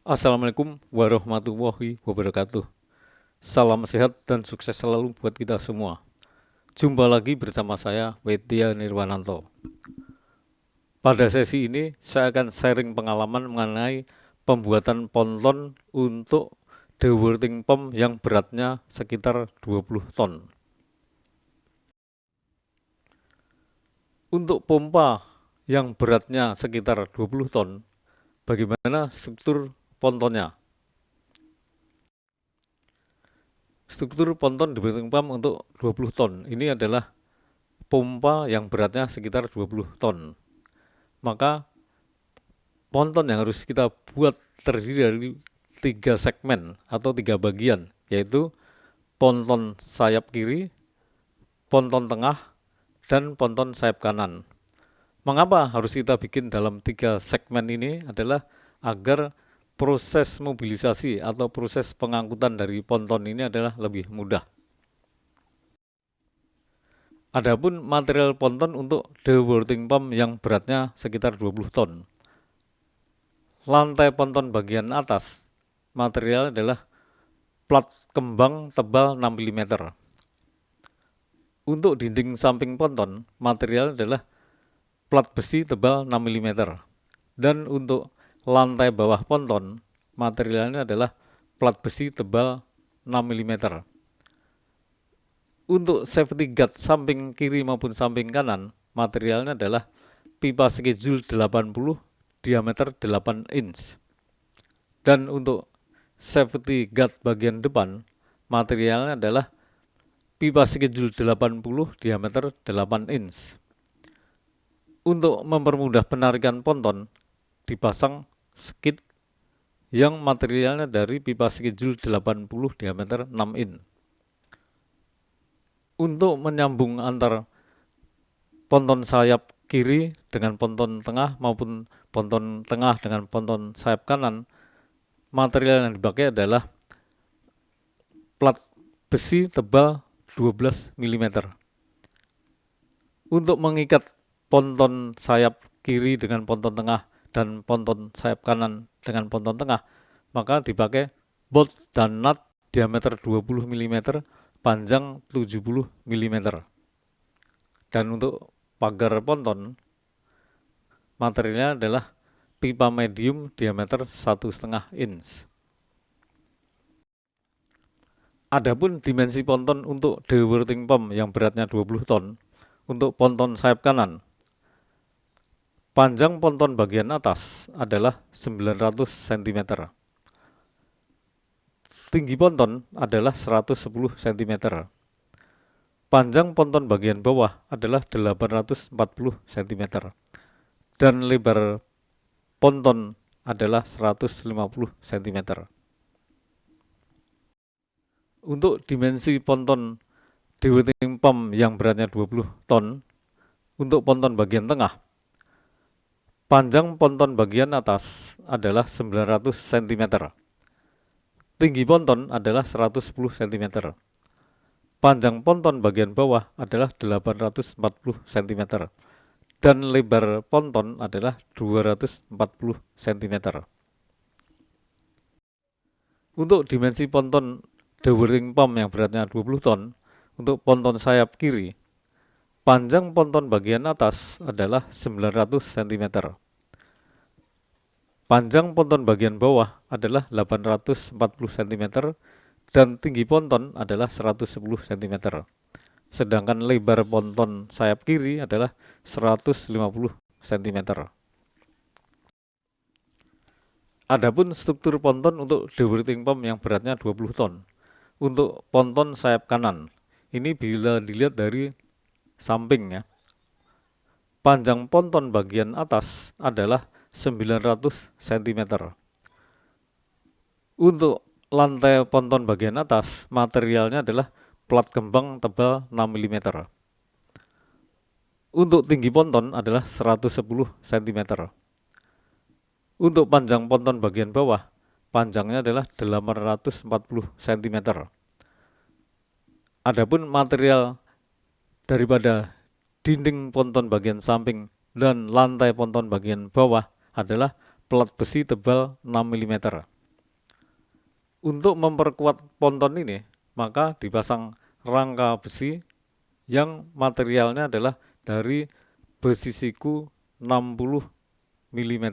Assalamualaikum warahmatullahi wabarakatuh. Salam sehat dan sukses selalu buat kita semua. Jumpa lagi bersama saya, Wedya Nirwananto. Pada sesi ini, saya akan sharing pengalaman mengenai pembuatan ponton untuk dewatering pump yang beratnya sekitar 20 ton. Untuk pompa yang beratnya sekitar 20 ton, bagaimana struktur pontonnya? Struktur ponton dewatering pump untuk 20 ton ini adalah pompa yang beratnya sekitar 20 ton. Maka ponton yang harus kita buat terdiri dari 3 segmen atau 3 bagian, yaitu ponton sayap kiri, ponton tengah, dan ponton sayap kanan. Mengapa harus kita bikin dalam 3 segmen ini adalah agar proses mobilisasi atau proses pengangkutan dari ponton ini adalah lebih mudah. Adapun material ponton untuk dewatering pump yang beratnya sekitar 20 ton. Lantai ponton bagian atas material adalah plat kembang tebal 6 mm. Untuk dinding samping ponton material adalah plat besi tebal 6 mm. Dan untuk lantai bawah ponton materialnya adalah plat besi tebal 6 mm. Untuk safety guard samping kiri maupun samping kanan, materialnya adalah pipa schedule 80 diameter 8 inch. Dan untuk safety guard bagian depan, materialnya adalah pipa schedule 80 diameter 8 inch. Untuk mempermudah penarikan ponton, dipasang skid yang materialnya dari pipa schedule 80 diameter 6 inch. Untuk menyambung antar ponton sayap kiri dengan ponton tengah maupun ponton tengah dengan ponton sayap kanan, material yang dipakai adalah plat besi tebal 12 mm. Untuk mengikat ponton sayap kiri dengan ponton tengah dan ponton sayap kanan dengan ponton tengah, maka dipakai bolt dan nut diameter 20 mm, panjang 70 mm. Dan untuk pagar ponton, materialnya adalah pipa medium diameter 1,5 inch. Adapun dimensi ponton untuk dewatering pump yang beratnya 20 ton, untuk ponton sayap kanan, panjang ponton bagian atas adalah 900 cm. Tinggi ponton adalah 110 cm. Panjang ponton bagian bawah adalah 840 cm. Dan lebar ponton adalah 150 cm. Untuk dimensi ponton dewatering pump yang beratnya 20 ton, untuk ponton bagian tengah, panjang ponton bagian atas adalah 900 cm. Tinggi ponton adalah 110 cm. Panjang ponton bagian bawah adalah 840 cm. Dan lebar ponton adalah 240 cm. Untuk dimensi ponton dewatering pump yang beratnya 20 ton, untuk ponton sayap kiri, panjang ponton bagian atas adalah 900 cm. Panjang ponton bagian bawah adalah 840 cm dan tinggi ponton adalah 110 cm. Sedangkan lebar ponton sayap kiri adalah 150 cm. Adapun struktur ponton untuk dewatering pump yang beratnya 20 ton. Untuk ponton sayap kanan, ini bila dilihat dari samping ya. Panjang ponton bagian atas adalah 900 cm. Untuk lantai ponton bagian atas, materialnya adalah plat kembang tebal 6 mm. Untuk tinggi ponton adalah 110 cm. Untuk panjang ponton bagian bawah, panjangnya adalah 840 cm. Adapun material daripada dinding ponton bagian samping dan lantai ponton bagian bawah adalah plat besi tebal 6 mm. Untuk memperkuat ponton ini, maka dipasang rangka besi yang materialnya adalah dari besi siku 60 mm.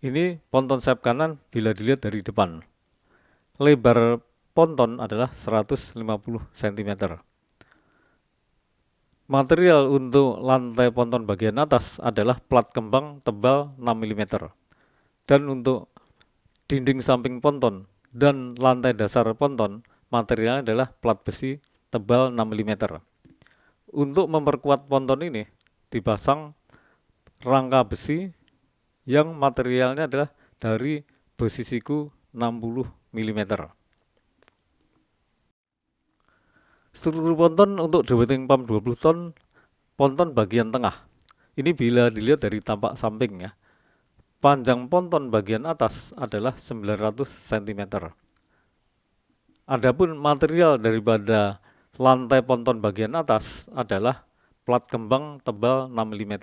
Ini ponton sayap kanan bila dilihat dari depan. Lebar ponton adalah 150 cm. Material untuk lantai ponton bagian atas adalah plat kembang tebal 6 mm. Dan untuk dinding samping ponton dan lantai dasar ponton, materialnya adalah plat besi tebal 6 mm. Untuk memperkuat ponton ini, dipasang rangka besi yang materialnya adalah dari besi siku 60 mm. Struktur ponton untuk deweting pump 20 ton, ponton bagian tengah. Ini bila dilihat dari tampak samping ya. Panjang ponton bagian atas adalah 900 cm. Adapun material daripada lantai ponton bagian atas adalah plat kembang tebal 6 mm.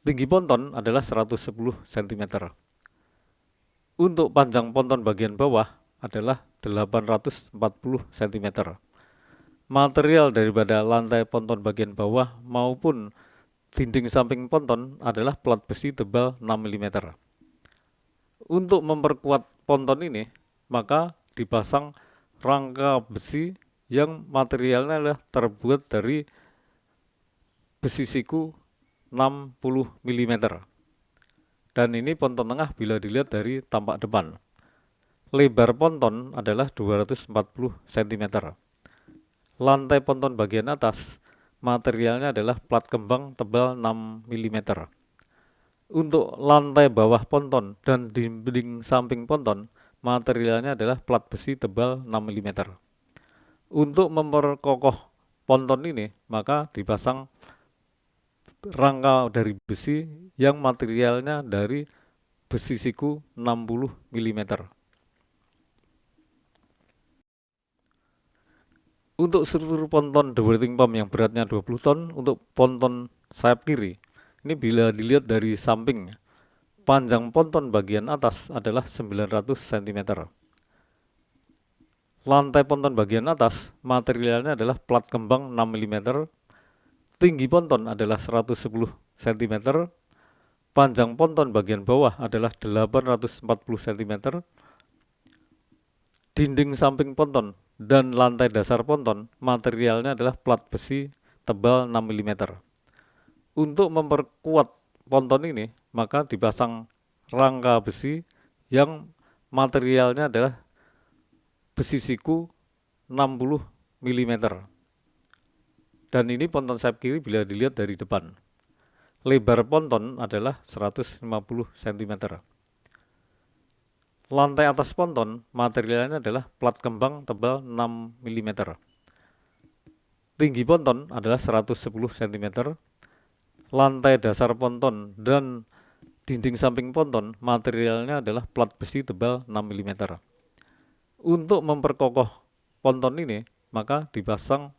Tinggi ponton adalah 110 cm. Untuk panjang ponton bagian bawah adalah 840 cm. Material daripada lantai ponton bagian bawah maupun dinding samping ponton adalah plat besi tebal 6 mm. Untuk memperkuat ponton ini, maka dipasang rangka besi yang materialnya adalah terbuat dari besi siku 60 mm. Dan ini ponton tengah bila dilihat dari tampak depan. Lebar ponton adalah 240 cm. Lantai ponton bagian atas materialnya adalah plat kembang tebal 6 mm. Untuk lantai bawah ponton dan dinding samping ponton, materialnya adalah plat besi tebal 6 mm. Untuk memperkokoh ponton ini, maka dipasang rangka dari besi yang materialnya dari besi siku 60 mm. Untuk struktur ponton deweting pump yang beratnya 20 ton untuk ponton sayap kiri, ini bila dilihat dari samping, panjang ponton bagian atas adalah 900 cm. Lantai ponton bagian atas materialnya adalah plat kembang 6 mm. Tinggi ponton adalah 110 cm. Panjang ponton bagian bawah adalah 840 cm. Dinding samping ponton dan lantai dasar ponton materialnya adalah plat besi tebal 6 mm. Untuk memperkuat ponton ini, maka dipasang rangka besi yang materialnya adalah besi siku 60 mm. Dan ini ponton sayap kiri bila dilihat dari depan. Lebar ponton adalah 150 cm. Lantai atas ponton materialnya adalah plat kembang tebal 6 mm. Tinggi ponton adalah 110 cm. Lantai dasar ponton dan dinding samping ponton materialnya adalah plat besi tebal 6 mm. Untuk memperkokoh ponton ini, maka dipasang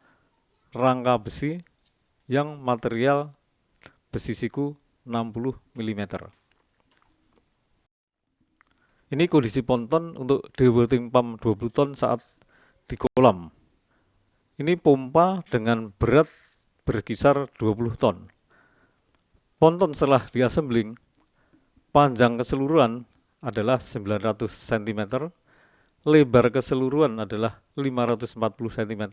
rangka besi yang material besi siku 60 mm. Ini kondisi ponton untuk deweting pump 20 ton saat di kolam. Ini pompa dengan berat berkisar 20 ton. Ponton setelah diassembling, panjang keseluruhan adalah 900 cm, lebar keseluruhan adalah 540 cm,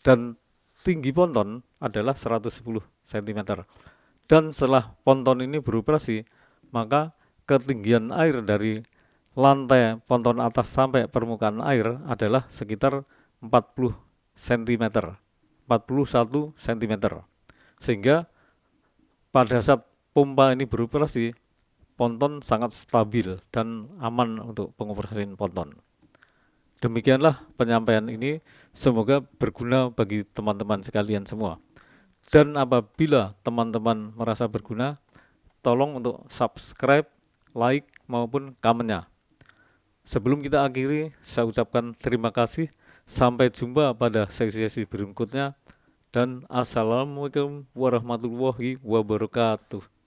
dan tinggi ponton adalah 110 cm. Dan setelah ponton ini beroperasi, maka ketinggian air dari lantai ponton atas sampai permukaan air adalah sekitar 40 cm, 41 cm. Sehingga pada saat pompa ini beroperasi, ponton sangat stabil dan aman untuk pengoperasian ponton. Demikianlah penyampaian ini, semoga berguna bagi teman-teman sekalian semua. Dan apabila teman-teman merasa berguna, tolong untuk subscribe, like, maupun komennya. Sebelum kita akhiri, saya ucapkan terima kasih. Sampai jumpa pada sesi-sesi berikutnya. Dan Assalamualaikum warahmatullahi wabarakatuh.